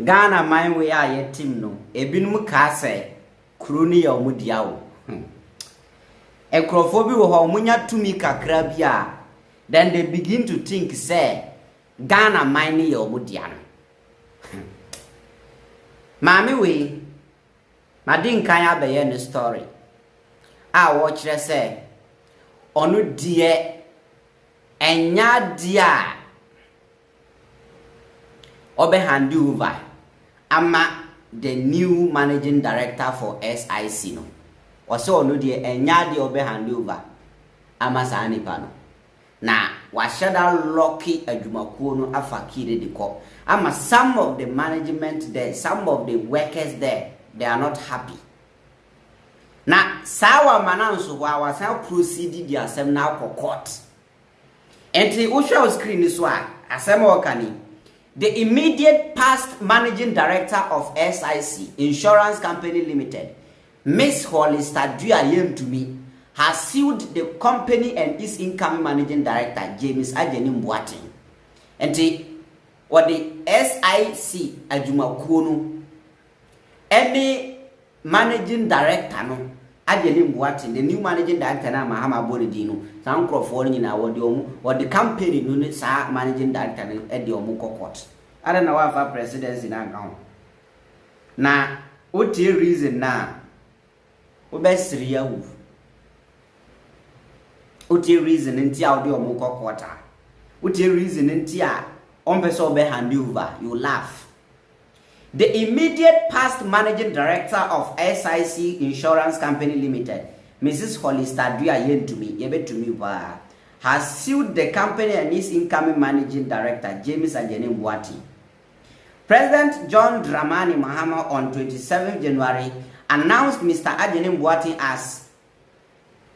Ghana mine we are yet team no. Ebinum ka say kroni ya omudia wo. Ekrofobi wo ho munya tumi kakra bia. Then they begin to think say Ghana mine ya omudia no. Mami we madin kan ya be no story. Wo kire say onu die enya dia obe hand over ama the new managing director for SIC no. Oso onu die enya dia obe hand over ama sa nipa no. Na wa shada lucky adwumakuo no afakire de ko. Ama some of the management there, some of the workers there, they are not happy. Na sawa mananso wa wasan proceed dia asem na court. Enti wo show screen so a asem o kani. The immediate past managing director of SIC Insurance Company Limited, Miss Hollister Agyenim-Boateng, has sued the company and its incoming managing director, Agyenim-Boateng. And the SIC Adwumakuo any managing director no Agyenim-Boateng, the new managing director na Mahama Boredino, some crofon in our or the company no sa managing director at the Omuko court. I don't know why for presidency in account. Na what the reason na best real what the reason in tia the Omuko court. What the reason in tia on person be hand over, you laugh. The immediate past managing director of SIC Insurance Company Limited, Mrs. Hollister Agyenim-Boateng, has sued the company and its incoming managing director, Agyenim-Boateng. President John Dramani Mahama on 27 January announced Mr. Agyenim-Boateng as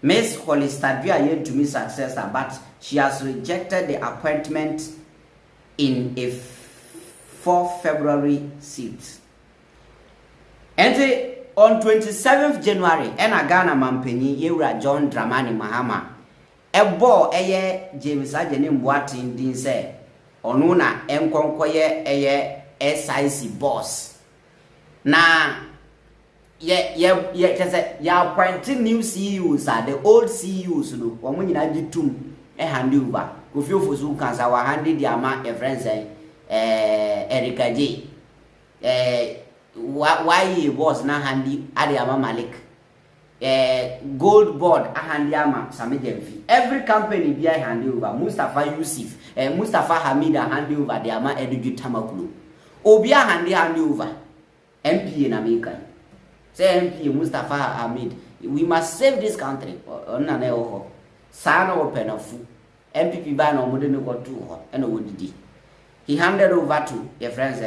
Ms. Hollister Agyenim-Boateng's successor, but she has rejected the appointment in a 4 February seat. And on 27th January, Ghana Mampenyi Yewra John Dramani Mahama ebo James Agyenim-Boateng din say onuna enkonkoye SIC boss. Na ya appointing new CEOs are the old CEOs no omo nyina gitum hand over. Kofi Ofosu kansa wa hande di ama e friends Erika J. Why was na handi Adiama Malik. Gold board a handi ama Samijemfi. Every company be a hand over. Mustafa Yusuf, Mustafa Hamid a hand over the ama Eduju Tamakulu. Obi a handi over. MP in America. Say MP Mustafa Hamid. We must save this country. Onane Sana open of MPP ban or modern go to and ODD. He handed over to your friends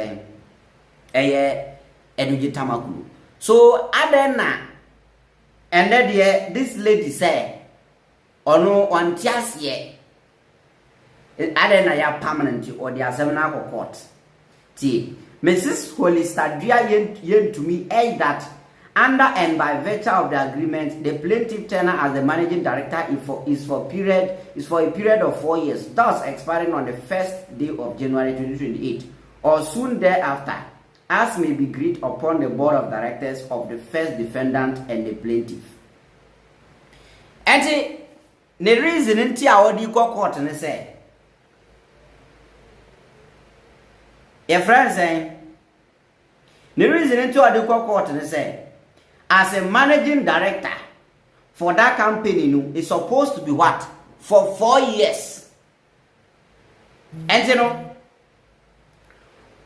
Eduji Tamakulu. So Adena and then this lady said, "Oh no, one just yet. Adena ya permanent or the Asemana court." Mrs. Hollister Agyenim to me that under and by virtue of the agreement, the plaintiff tenure as the managing director is for a period of 4 years, thus expiring on the first day of January 2028 or soon thereafter, as may be agreed upon the board of directors of the first defendant and the plaintiff. And the reason in our court and say, your friend saying, the reason in our court and say, as a managing director for that company, is supposed to be what? For 4 years. And you know,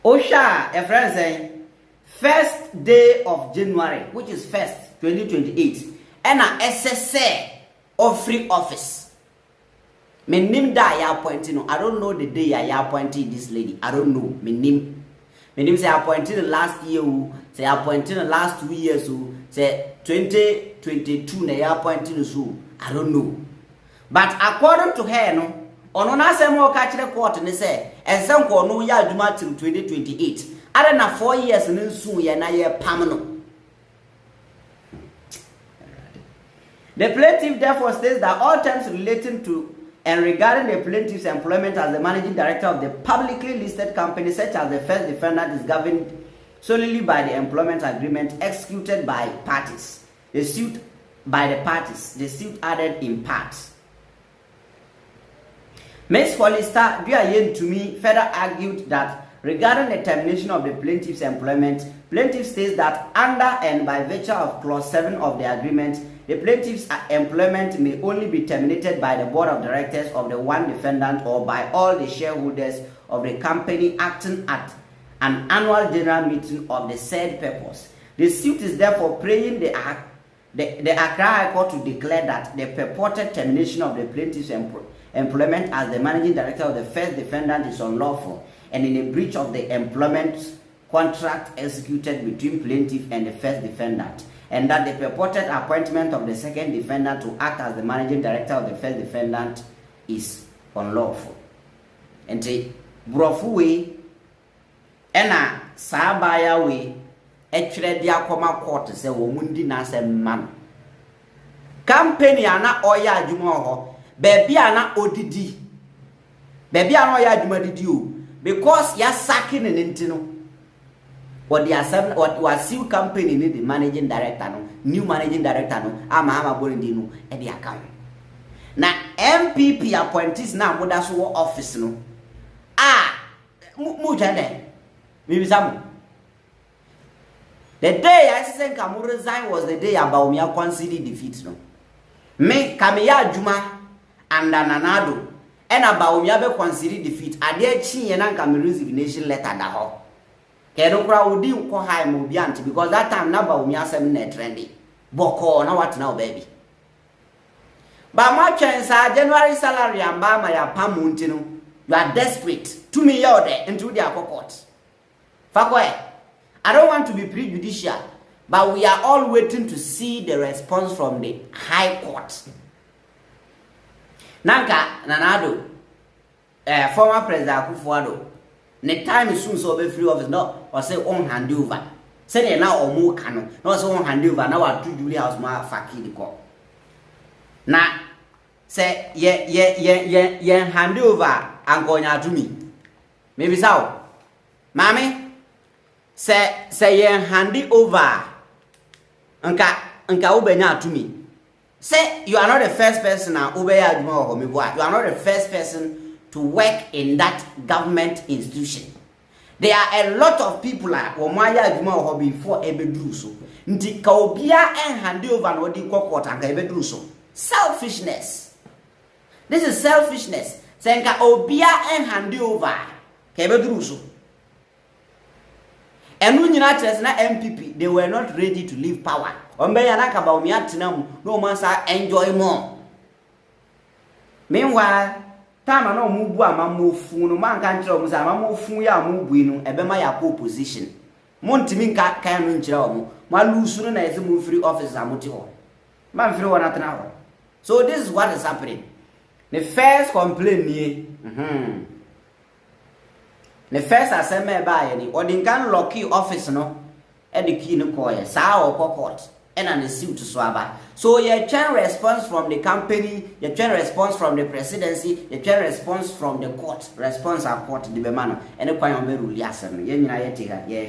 Osha, a friend saying, first day of January, which is 1st, 2028, and an SSA of free office. My name that I appointed, I don't know the day I appointed this lady. I don't know. My name say I appointed the last year, say I appointed the last 2 years, say 2022 na ya appointed so. I don't know. But according to her, no, ono na say mo ka kire court ne say, ensem ko no ya aduma till 2028. Ada na 4 years ne nsu ye na ye pam no. The plaintiff therefore states that all terms relating to and regarding the plaintiff's employment as the managing director of the publicly listed company, such as the first defendant is governed solely by the employment agreement executed by parties. The suit added in parts. Ms. Hollister to me further argued that regarding the termination of the plaintiff's employment, plaintiff states that under and by virtue of clause 7 of the agreement, the plaintiff's employment may only be terminated by the board of directors of the one defendant or by all the shareholders of the company acting at an annual general meeting of the said purpose. The suit is therefore praying the Accra High Court to declare that the purported termination of the plaintiff's employment as the managing director of the first defendant is unlawful and in a breach of the employment contract executed between plaintiff and the first defendant, and that the purported appointment of the second defendant to act as the managing director of the first defendant is unlawful. And the brofu we ena sabaya we etwere dia koma court se wo mundi na se man company ana oya adwuma ho bebi ana odidi bebi ana oya adwuma didi o because ya sacking nintino what the assembly what was SIC company need the managing director no new managing director no ama bondi no e dey account na MPP appointees na moda so office no mu jade maybe some the day SIC Kamu resign was the day about me concede defeat no me kameya adwuma and nanado and about me be concede defeat ade chi na Kamu resignation letter da ho kedo kra odi nko high mo bi anti because that time na ba me asem na trendy boko na what now baby ba ma twensa January salary amba ma ya pamunti no you are desperate to me you there into their court fakwe I don't want to be prejudicial, but we are all waiting to see the response from the High Court. Nanka Nanado, former President Akufo-Addo, the time is soon so be free office no or say on handover. Say now or more canon, no so on handover now our two Julie House ma faki the court. Now say ye handover and going out to me. Maybe so. Mommy say ye handy over nka ubenya to me. Say you are not the first person na ubeya adwuma ho me boa. You are not the first person to work in that government institution. There are a lot of people like omaya adwuma ho before ebeduru so. Nti ka obia en handy over na odi court anka ebeduru so. Selfishness. This is selfishness. Say nka obia en handy over ka ebeduru so. And when you na MPP, they were not ready to leave power. Ombeya na ka ba omi atenam no man sa enjoy more. Meanwhile, time na omu bu amamofu no man kan kire omu sa amamofu ya omu bu no ebema ya position. Montimi nka kan no nkire omu. Ma lusu no na eze mu free office amoti ho. Man free wona tena ho. So this is what is happening. The first complaint ni the first assembly by any or the can lucky office no and the key no call sa or court and an suit to swaba. So you can response from the company, you can response from the presidency, you can response from the court, response our court the bemano and the point of the assembly. Yen ya take ye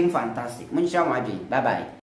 fantastic. Muncha maji. Bye bye.